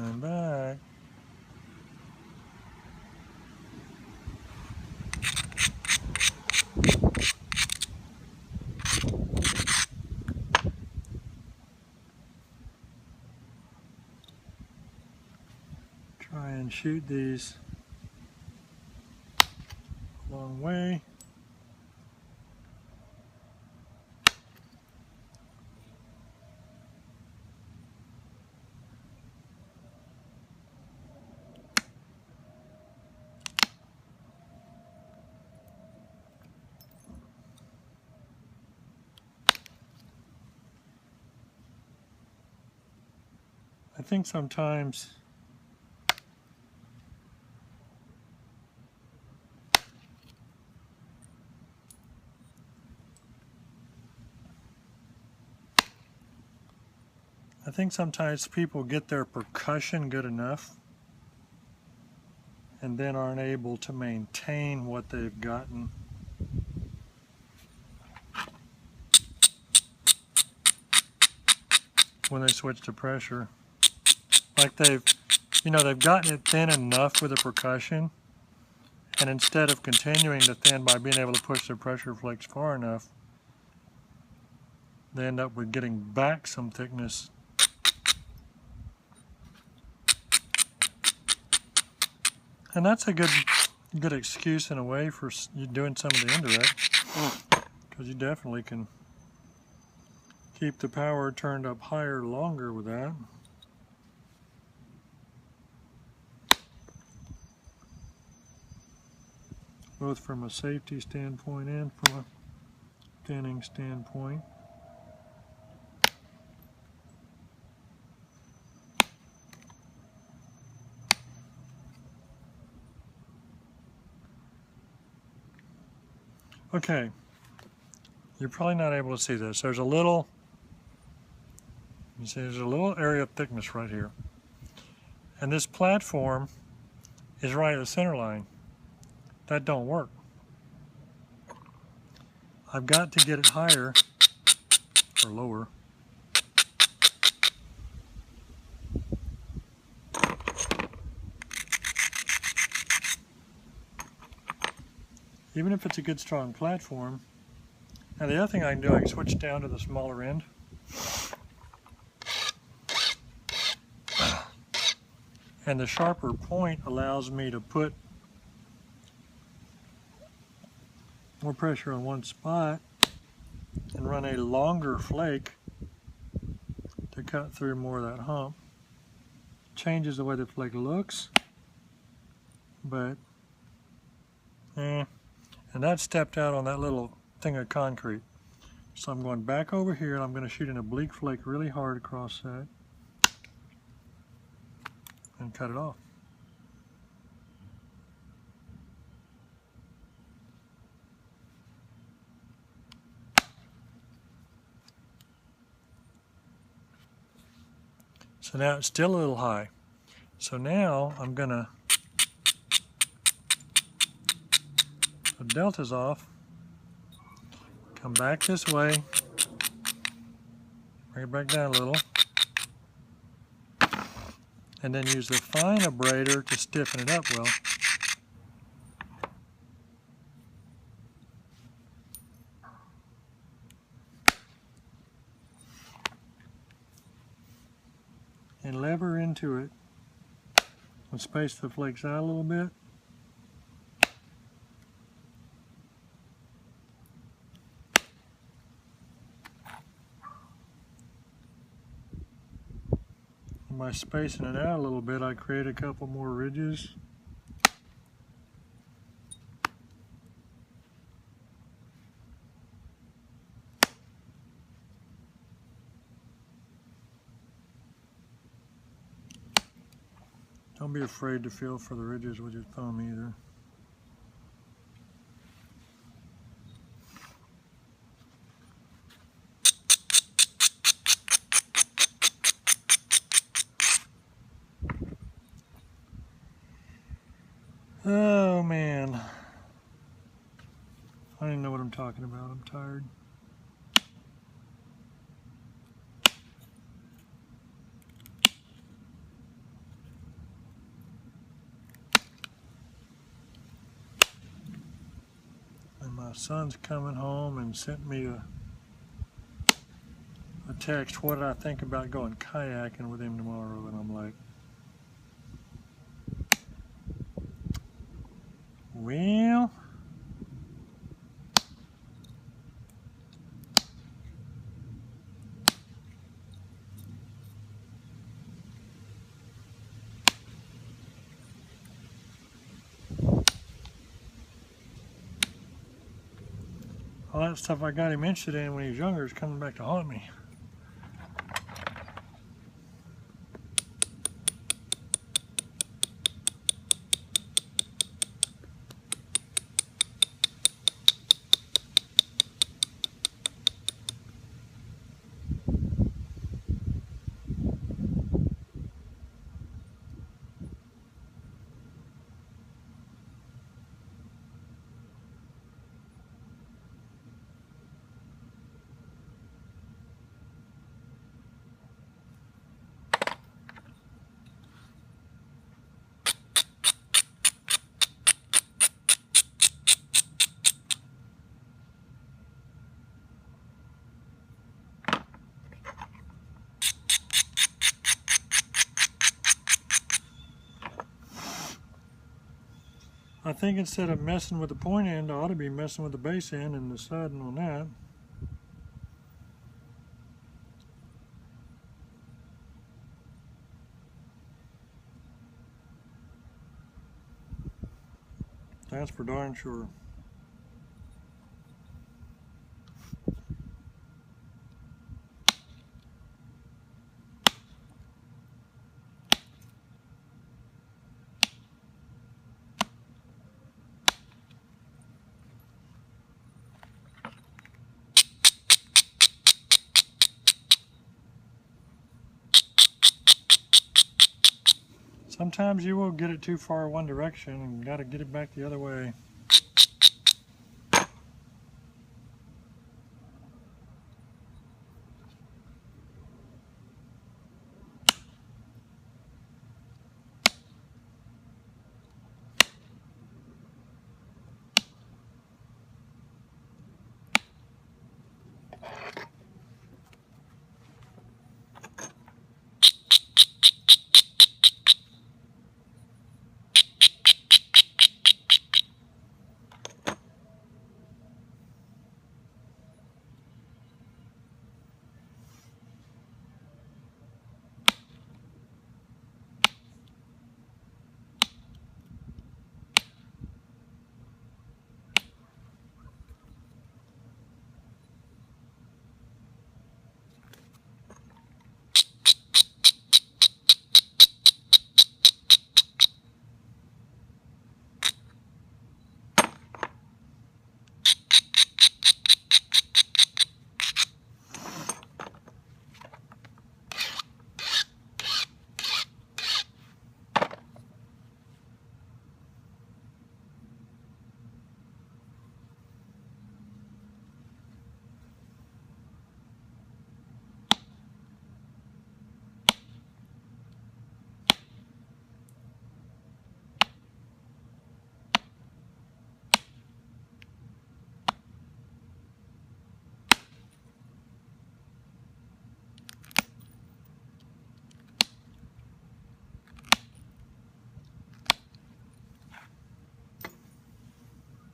I'm back. Try and shoot these a long way. I think sometimes people get their percussion good enough and then aren't able to maintain what they've gotten. When they switch to pressure. Like they've gotten it thin enough with the percussion, and instead of continuing to thin by being able to push the pressure flakes far enough, they end up with getting back some thickness. And that's a good excuse in a way for you doing some of the indirect, because you definitely can keep the power turned up higher longer with that. Both from a safety standpoint and from a thinning standpoint. Okay, you're probably not able to see this. There's a little, you see there's a little area of thickness right here. And this platform is right at the center line. That don't work. I've got to get it higher or lower. Even if it's a good strong platform. Now the other thing I can do, I can switch down to the smaller end. And the sharper point allows me to put more pressure on one spot and run a longer flake to cut through more of that hump. Changes the way the flake looks, but and that stepped out on that little thing of concrete. So I'm going back over here and I'm going to shoot an oblique flake really hard across that and cut it off. So now it's still a little high. So now I'm gonna, the delta's off, come back this way, bring it back down a little, and then use the fine abrader to stiffen it up well. And lever into it and space the flakes out a little bit. And by spacing it out a little bit, I create a couple more ridges. Don't be afraid to feel for the ridges with your thumb either. Oh man, I don't even know what I'm talking about. I'm tired. My son's coming home and sent me a text. What did I think about going kayaking with him tomorrow? And I'm like, well, all that stuff I got him interested in when he was younger is coming back to haunt me. I think instead of messing with the point end, I ought to be messing with the base end and deciding on that. That's for darn sure. Sometimes you will get it too far one direction and got to get it back the other way.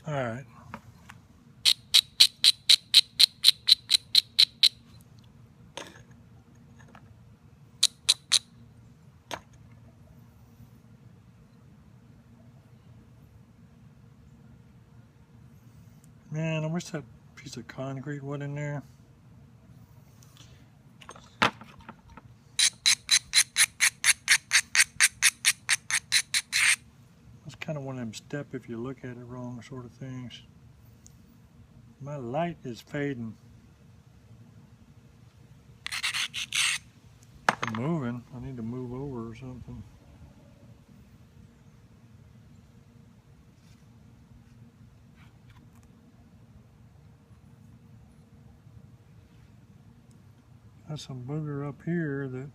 All right. Man, I wish that piece of concrete was in there. That's kind of one of them step if you look at it wrong sort of things. My light is fading. I'm moving. I need to move over or something. Got some booger up here that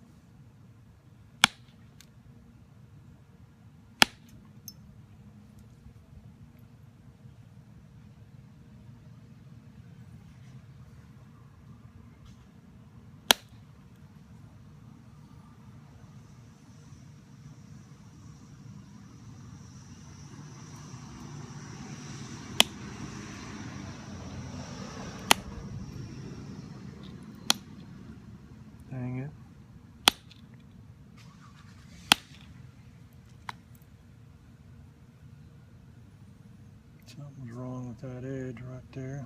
Something's wrong with that edge right there.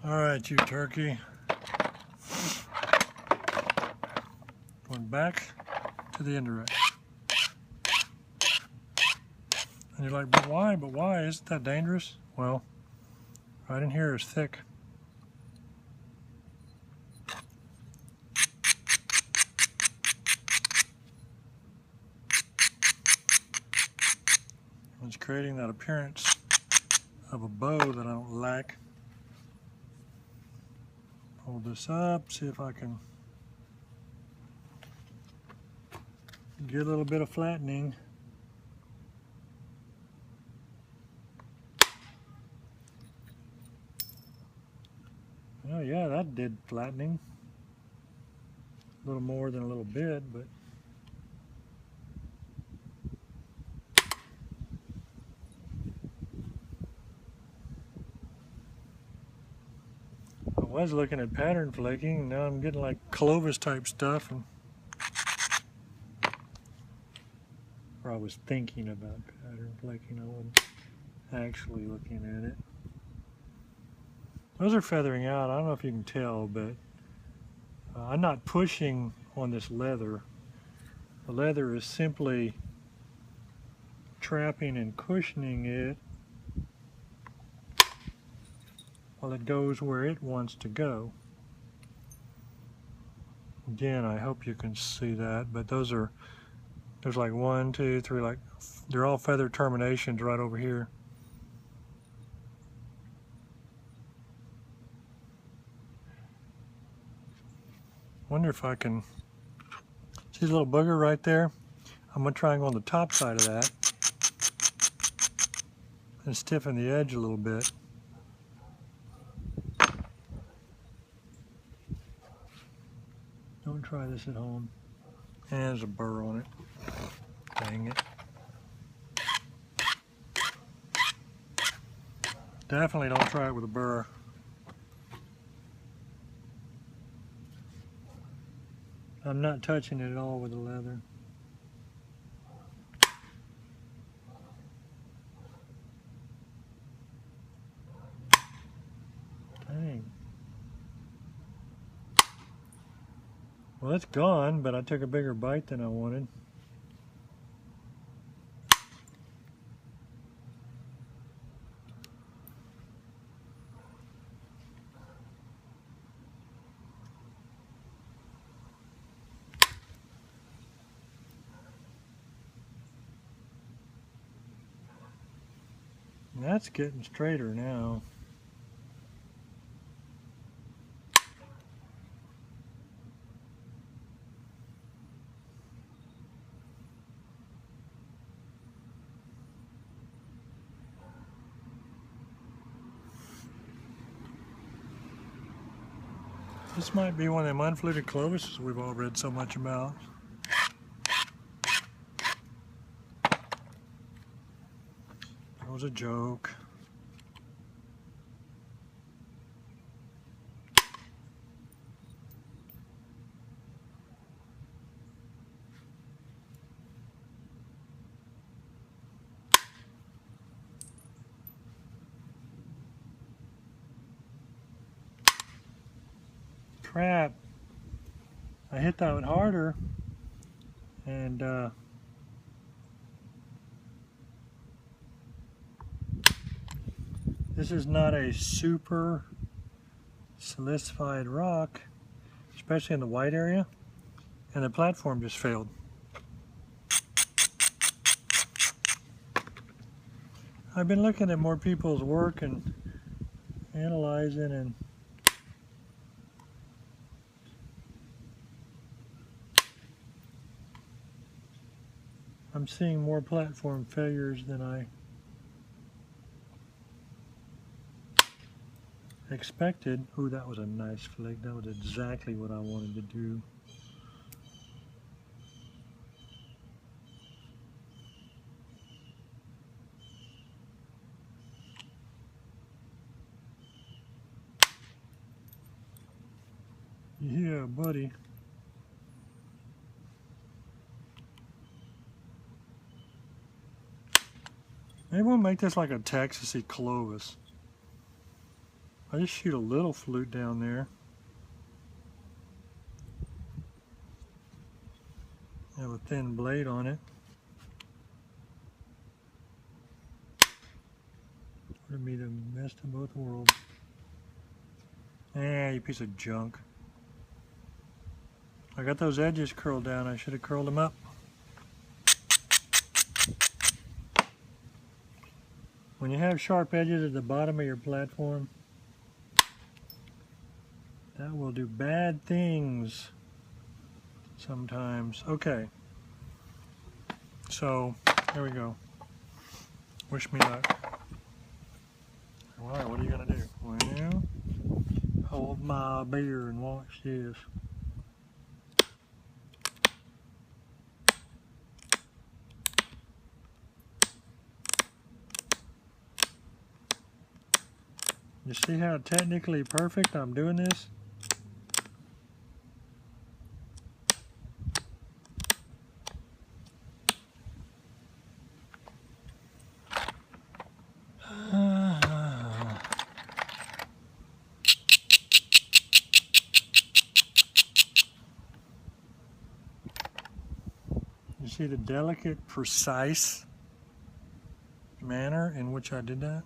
All right, you turkey. Going back to the indirect. And you're like, but why? But why? Isn't that dangerous? Well, right in here is thick. It's creating that appearance of a bow that I don't like. Hold this up, see if I can get a little bit of flattening. Oh yeah, that did flattening. A little more than a little bit, but I was looking at pattern flaking. Now I'm getting like Clovis type stuff, or I was thinking about pattern flaking. I wasn't actually looking at it. Those are feathering out. I don't know if you can tell, but I'm not pushing on this leather. The leather is simply trapping and cushioning it while it goes where it wants to go. Again, I hope you can see that, but there's like 1, 2, 3, like they're all feather terminations right over here. Wonder if I can see this little booger right there. I'm gonna try and go on the top side of that and stiffen the edge a little bit. Don't try this at home. And there's a burr on it. Dang it. Definitely don't try it with a burr. I'm not touching it at all with the leather. Dang. Well, it's gone, but I took a bigger bite than I wanted. That's getting straighter now. This might be one of them unfluted Clovises we've all read so much about. That was a joke. Crap. I hit that one harder, and this is not a super silicified rock, especially in the white area, and the platform just failed. I've been looking at more people's work and analyzing, and I'm seeing more platform failures than I expected. Ooh, that was a nice flick. That was exactly what I wanted to do. buddy. Maybe we'll make this like a Texasy Clovis. I just shoot a little flute down there. Have a thin blade on it. Would be the best of both worlds. Yeah, you piece of junk. I got those edges curled down. I should have curled them up. When you have sharp edges at the bottom of your platform, that will do bad things sometimes. Okay. So, there we go. Wish me luck. Alright, what are you going to do? Well, hold my beer and watch this. You see how technically perfect I'm doing this? You see the delicate, precise manner in which I did that?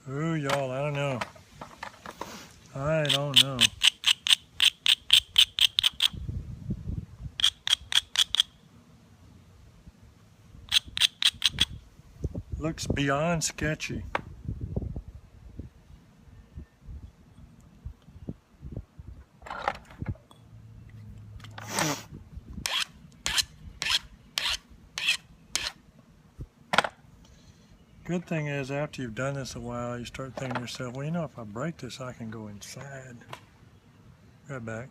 Ooh, y'all, I don't know. I don't know. Looks beyond sketchy. Good thing is, after you've done this a while, you start thinking to yourself, well, you know, if I break this, I can go inside. Right back.